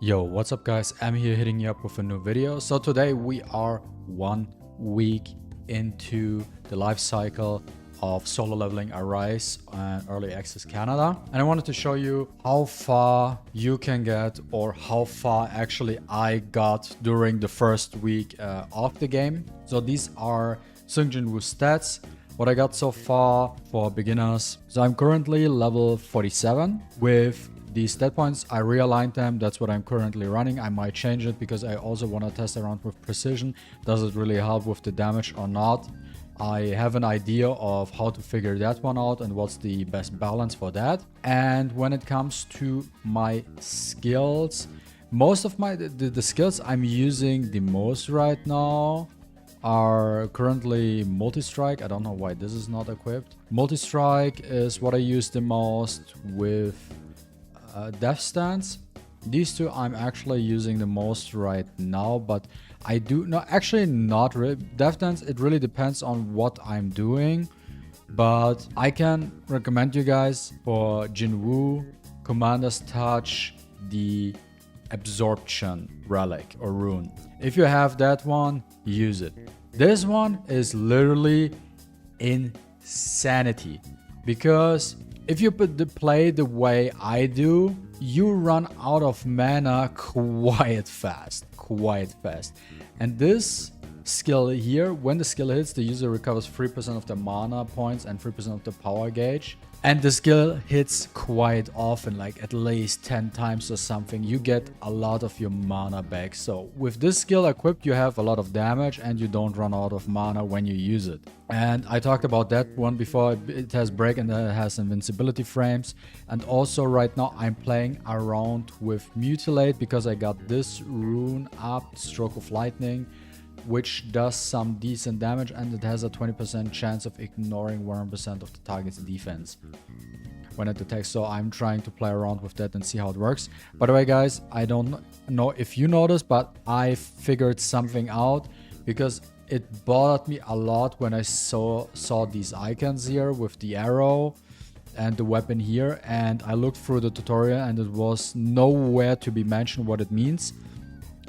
Yo, what's up guys? I'm here hitting you up with a new video. So today we are 1 week into the life cycle of solo leveling Arise and Early Access Canada. And I wanted to show you how far you can get, or how far actually I got during the first week of the game. So these are Sung Jin-woo stats. What I got so far for beginners. So I'm currently level 47 with these stat points. I realigned them. That's what I'm currently running. I might change it because I also want to test around with precision. Does it really help with the damage or not? I have an idea of how to figure that one out and what's the best balance for that. And when it comes to my skills, most of the skills I'm using the most right now are currently multi-strike. I don't know why this is not equipped. Multi-strike is what I use the most with death stance. These two I'm actually using the most right now, but I do not actually not really. Death stance, it really depends on what I'm doing, but I can recommend you guys for Jinwoo, Commander's Touch, the Absorption Relic or Rune. If you have that one, use it. This one is literally insanity, because if you play the way I do, you run out of mana quite fast. And this skill here, when the skill hits, the user recovers 3% of the mana points and 3% of the power gauge. And the skill hits quite often, like at least 10 times or something. You get a lot of your mana back. So with this skill equipped, you have a lot of damage and you don't run out of mana when you use it. And I talked about that one before. It has break and it has invincibility frames. And also right now I'm playing around with Mutilate because I got this rune up, Stroke of Lightning, which does some decent damage, and it has a 20% chance of ignoring 100% of the target's defense when it attacks. So I'm trying to play around with that and see how it works. By the way guys, I don't know if you noticed, but I figured something out, because it bothered me a lot when I saw these icons here with the arrow and the weapon here, and I looked through the tutorial and it was nowhere to be mentioned what it means.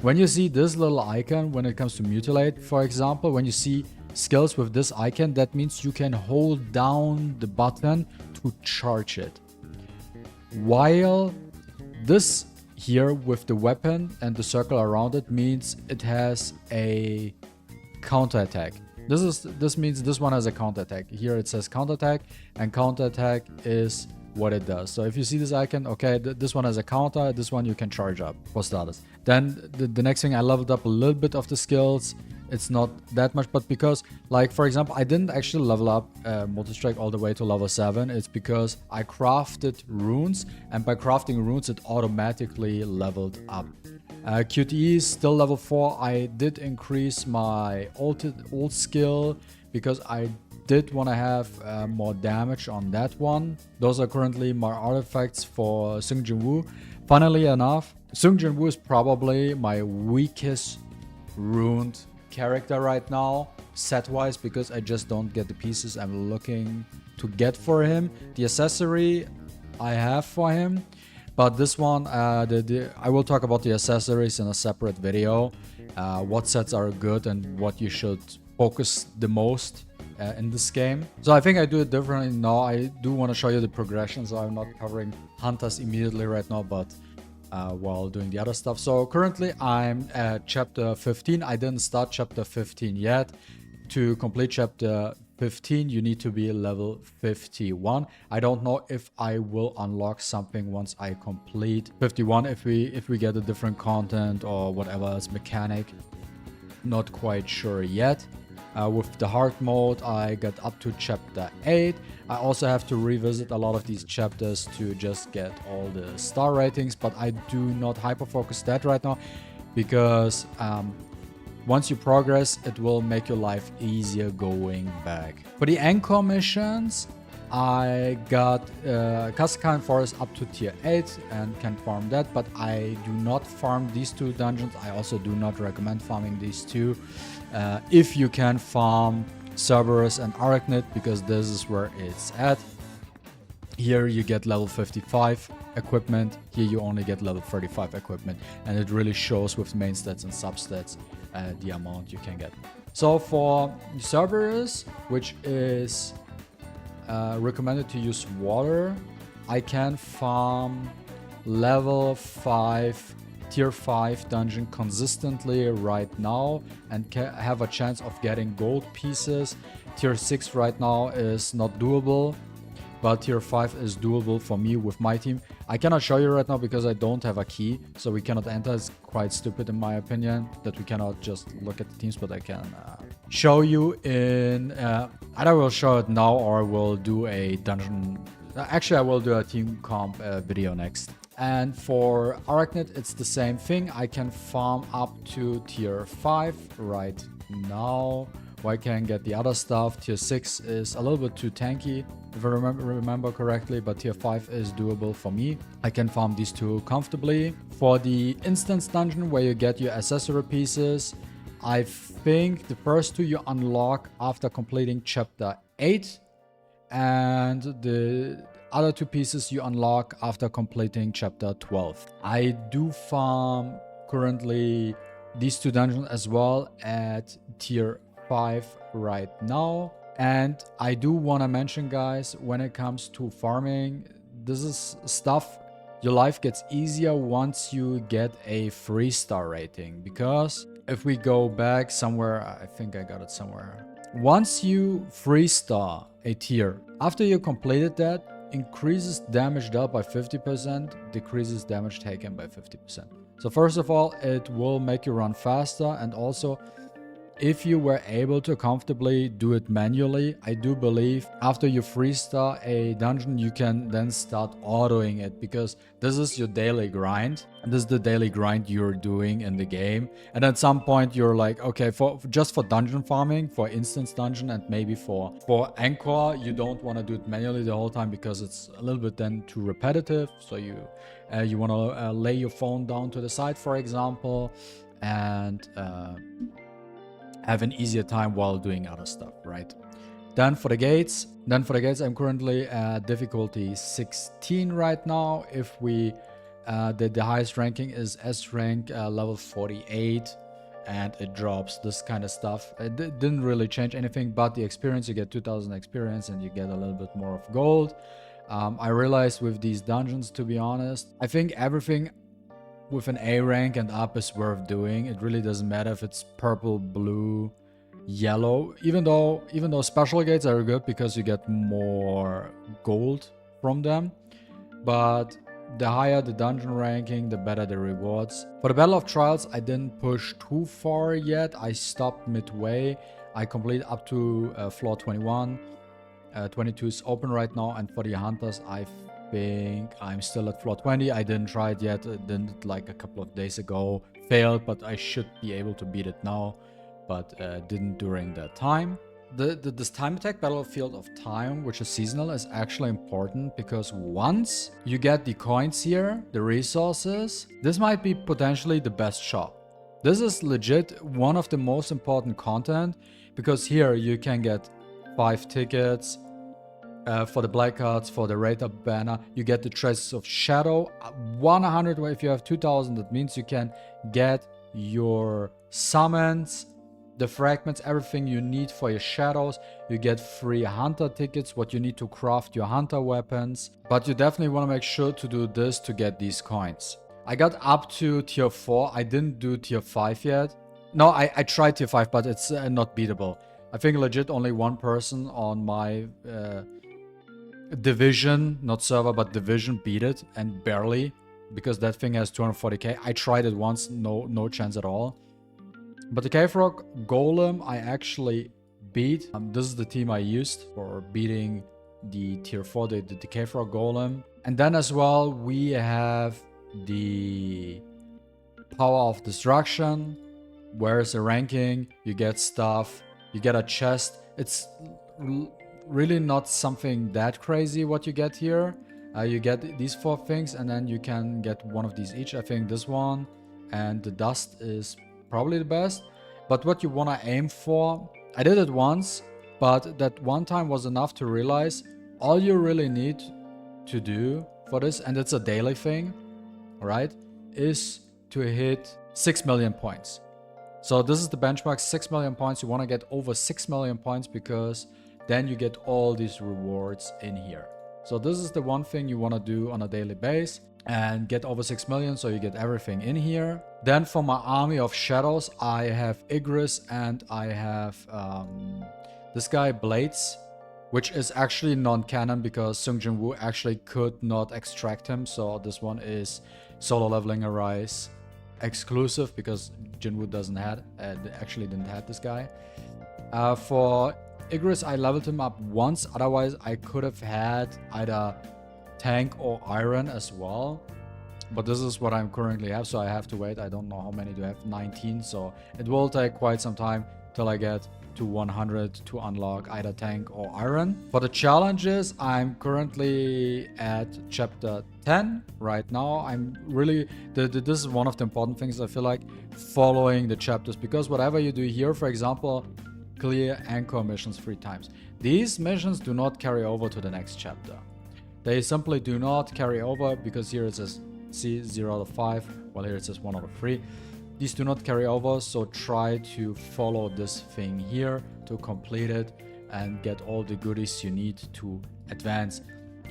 When you see this little icon, when it comes to Mutilate, for example, when you see skills with this icon, that means you can hold down the button to charge it. While this here with the weapon and the circle around it means it has a counterattack. This means this one has a counterattack. Here it says counterattack, and counterattack is what it does. So if you see this icon, okay, this one has a counter, this one you can charge up for starters. Then the next thing, I leveled up a little bit of the skills. It's not that much, but because, like, for example, I didn't actually level up multi-strike all the way to level 7. It's because I crafted runes, and by crafting runes it automatically leveled up. QTE is still level 4. I did increase my old skill because I did want to have more damage on that one. Those are currently my artifacts for Sung Jin-woo. Funnily enough, Sung Jin-woo is probably my weakest runed character right now, set-wise, because I just don't get the pieces I'm looking to get for him. The accessory I have for him, but this one, I will talk about the accessories in a separate video. What sets are good and what you should focus the most in this game. So I think I do it differently now. I do want to show you the progression, so I'm not covering hunters immediately right now, but while doing the other stuff. So currently I'm at chapter 15. I didn't start chapter 15 yet. To complete chapter 15 you need to be level 51. I don't know if I will unlock something once I complete 51, if we get a different content or whatever else mechanic. Not quite sure yet. With the hard mode, I got up to chapter 8. I also have to revisit a lot of these chapters to just get all the star ratings, but I do not hyper-focus that right now, because once you progress, it will make your life easier going back. For the Anchor missions, I got Kasakan Forest up to tier 8 and can farm that, but I do not farm these two dungeons. I also do not recommend farming these two. If you can farm Cerberus and Arachnid, because this is where it's at. Here you get level 55 equipment, here you only get level 35 equipment, and it really shows with main stats and substats the amount you can get. So for Cerberus, which is recommended to use water, I can farm level 5 tier 5 dungeon consistently right now and have a chance of getting gold pieces. Tier 6 right now is not doable, but tier 5 is doable for me with my team. I cannot show you right now because I don't have a key, so we cannot enter. It's quite stupid in my opinion that we cannot just look at the teams, but I can show you in either we'll show it now or we'll do a dungeon. Actually, I will do a team comp video next. And for Arachnid, it's the same thing. I can farm up to tier 5 right now, where I can get the other stuff. Tier 6 is a little bit too tanky, if I remember correctly, but tier 5 is doable for me. I can farm these two comfortably. For the instance dungeon, where you get your accessory pieces, I think the first two you unlock after completing chapter 8, and the other two pieces you unlock after completing chapter 12. I do farm currently these two dungeons as well at tier 5 right now. And I do want to mention, guys, when it comes to farming, this is stuff, your life gets easier once you get a 3-star rating. Because if we go back somewhere, I think I got it somewhere. Once you 3-star a tier, after you completed that, increases damage dealt by 50%, decreases damage taken by 50%. So first of all, it will make you run faster, and also if you were able to comfortably do it manually, I do believe after you 3-star a dungeon, you can then start autoing it, because this is your daily grind. This is the daily grind you're doing in the game. And at some point you're like, okay, just for dungeon farming, for instance dungeon, and maybe for Anchor, you don't want to do it manually the whole time because it's a little bit then too repetitive. So you want to lay your phone down to the side, for example, and have an easier time while doing other stuff, right? Then for the gates, I'm currently at difficulty 16 right now. If we, the highest ranking is S rank, level 48, and it drops this kind of stuff. It didn't really change anything, but the experience, you get 2000 experience and you get a little bit more of gold. I realized with these dungeons, to be honest, I think everything with an A rank and up is worth doing. It really doesn't matter if it's purple, blue, yellow, even though special gates are good because you get more gold from them. But the higher the dungeon ranking, the better the rewards. For the Battle of Trials, I didn't push too far yet. I stopped midway. I completed up to floor 21. 22 is open right now, and for the hunters, I think I'm still at floor 20. I didn't try it yet. I did it like a couple of days ago. Failed, but I should be able to beat it now, but didn't during that time. This time attack Battlefield of Time, which is seasonal, is actually important because once you get the coins here, the resources, this might be potentially the best shop. This is legit one of the most important content, because here you can get 5 tickets, for the black cards, for the Raider banner, you get the Traces of Shadow. 100, if you have 2000, that means you can get your summons, the fragments, everything you need for your shadows. You get free hunter tickets, what you need to craft your hunter weapons. But you definitely want to make sure to do this to get these coins. I got up to tier 4. I didn't do tier 5 yet. No, I tried tier 5, but it's not beatable. I think legit only one person on my division, not server, but division beat it, and barely, because that thing has 240k. I tried it once, no chance at all. But the Cave Rock Golem I actually beat. This is the team I used for beating the tier 4, the Cave Rock Golem. And then as well we have the Power of Destruction. Where's the ranking? You get stuff, you get a chest. It's really not something that crazy what you get here. You get these 4 things, and then you can get one of these each. I think this one and the dust is probably the best. But what you want to aim for, I did it once, but that one time was enough to realize all you really need to do for this, and it's a daily thing, right, is to hit 6 million points. So this is the benchmark, 6 million points. You want to get over 6 million points because then you get all these rewards in here. So this is the one thing you want to do on a daily base and get over 6 million, so you get everything in here. Then for my army of shadows, I have Igris and I have this guy Blades, which is actually non-canon because Sung Jin Woo actually could not extract him. So this one is solo leveling a rise exclusive because Jinwoo doesn't have, actually didn't have this guy. For Igris, I leveled him up once. Otherwise, I could have had either tank or iron as well. But this is what I currently have, so I have to wait. I don't know how many do I have, 19. So it will take quite some time till I get to 100 to unlock either tank or iron. For the challenges, I'm currently at chapter 10 right now. I'm really, this is one of the important things, I feel like, following the chapters, because whatever you do here, for example, clear anchor missions 3 times. These missions do not carry over to the next chapter. They simply do not carry over because here it says C 0 out of 5, while here it says 1 out of 3. These do not carry over, so try to follow this thing here to complete it and get all the goodies you need to advance.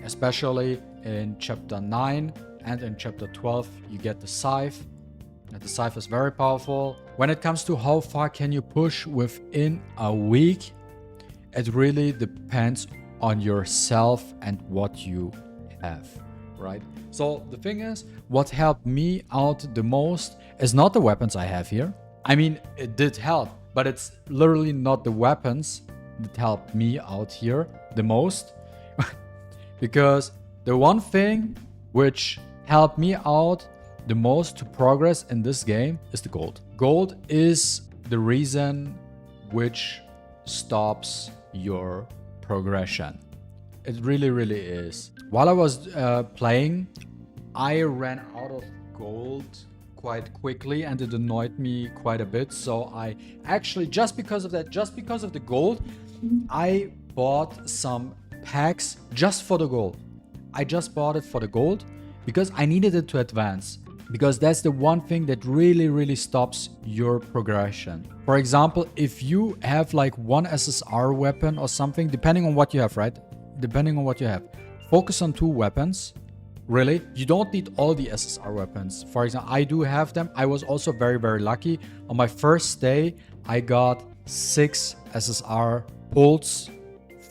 Especially in chapter 9 and in chapter 12, you get the scythe. And the scythe is very powerful. When it comes to how far can you push within a week, it really depends on yourself and what you have, right? So the thing is, what helped me out the most is not the weapons I have here. I mean, it did help, but it's literally not the weapons that helped me out here the most. Because the one thing which helped me out the most to progress in this game is the gold. Gold is the reason which stops your progression. It really, really is. While I was playing, I ran out of gold quite quickly and it annoyed me quite a bit. So I actually, just because of that, just because of the gold, I bought some packs just for the gold. I just bought it for the gold because I needed it to advance. Because that's the one thing that really, really stops your progression. For example, if you have like one SSR weapon or something, depending on what you have, right? Depending on what you have, focus on 2 weapons. Really, you don't need all the SSR weapons. For example, I do have them. I was also very, very lucky. On my first day, I got 6 SSR pulls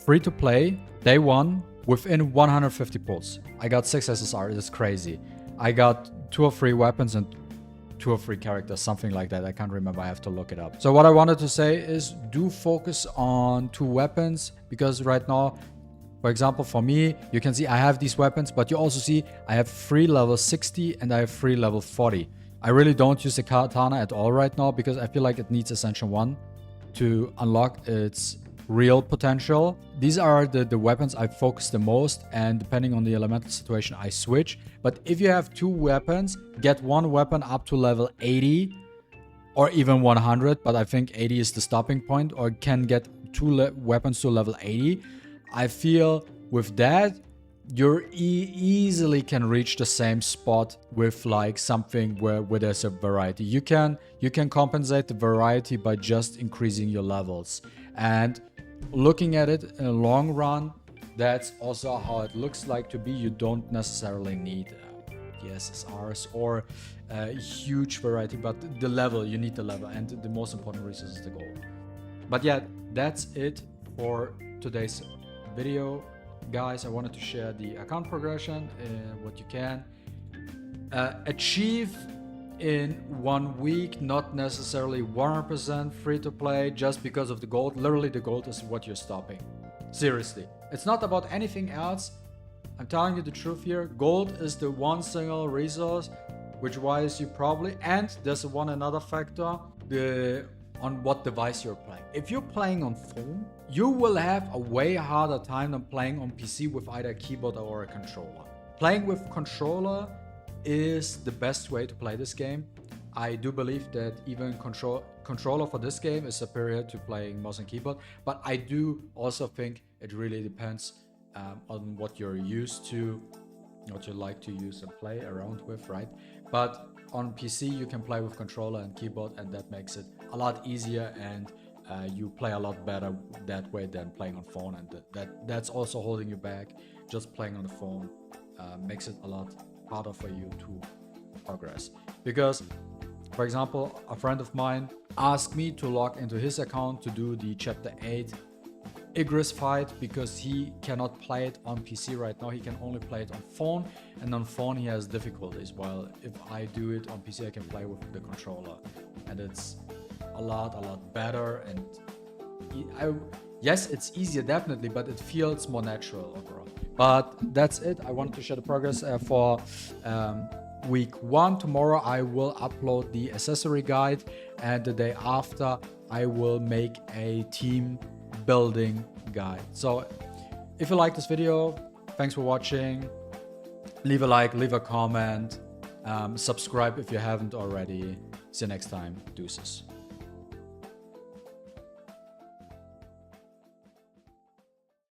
free to play. Day 1, within 150 pulls. I got 6 SSR. It's crazy. I got 2 or 3 weapons and 2 or 3 characters, something like that. I can't remember. I have to look it up. So what I wanted to say is do focus on 2 weapons, because right now, for example, for me, you can see I have these weapons, but you also see I have 3 level 60 and I have 3 level 40. I really don't use the katana at all right now because I feel like it needs Ascension 1 to unlock its real potential. These are the weapons I focus the most, and depending on the elemental situation I switch. But if you have 2 weapons, get 1 weapon up to level 80 or even 100, but I think 80 is the stopping point, or can get 2 weapons to level 80. I feel with that you easily can reach the same spot with like something where there's a variety. You can compensate the variety by just increasing your levels. And looking at it in a long run, that's also how it looks like to be. You don't necessarily need the SSRs or a huge variety, but the level, you need the level, and the most important reason is the goal. But yeah, that's it for today's video, guys. I wanted to share the account progression, what you can achieve in 1 week, not necessarily 100% free to play just because of the gold. Literally, the gold is what you're stopping. Seriously, it's not about anything else. I'm telling you the truth here. Gold is the one single resource which wise you probably, and there's another factor, on what device you're playing. If you're playing on phone, you will have a way harder time than playing on PC with either a keyboard or a controller. Playing with controller is the best way to play this game. I do believe that even controller for this game is superior to playing mouse and keyboard, but I do also think it really depends on what you're used to, what you like to use and play around with, right? But on PC you can play with controller and keyboard, and that makes it a lot easier, and you play a lot better that way than playing on phone, and that's also holding you back. Just playing on the phone makes it a lot harder for you to progress. Because, for example, a friend of mine asked me to log into his account to do the chapter 8 Igris fight, because he cannot play it on PC right now. He can only play it on phone, and on phone he has difficulties, while if I do it on PC I can play with the controller, and it's a lot better. And yes, it's easier definitely, but it feels more natural overall. But that's it. I wanted to share the progress for week 1. Tomorrow I will upload the accessory guide, and the day after I will make a team building guide. So if you like this video, thanks for watching. Leave a like, leave a comment, subscribe if you haven't already. See you next time. Deuces.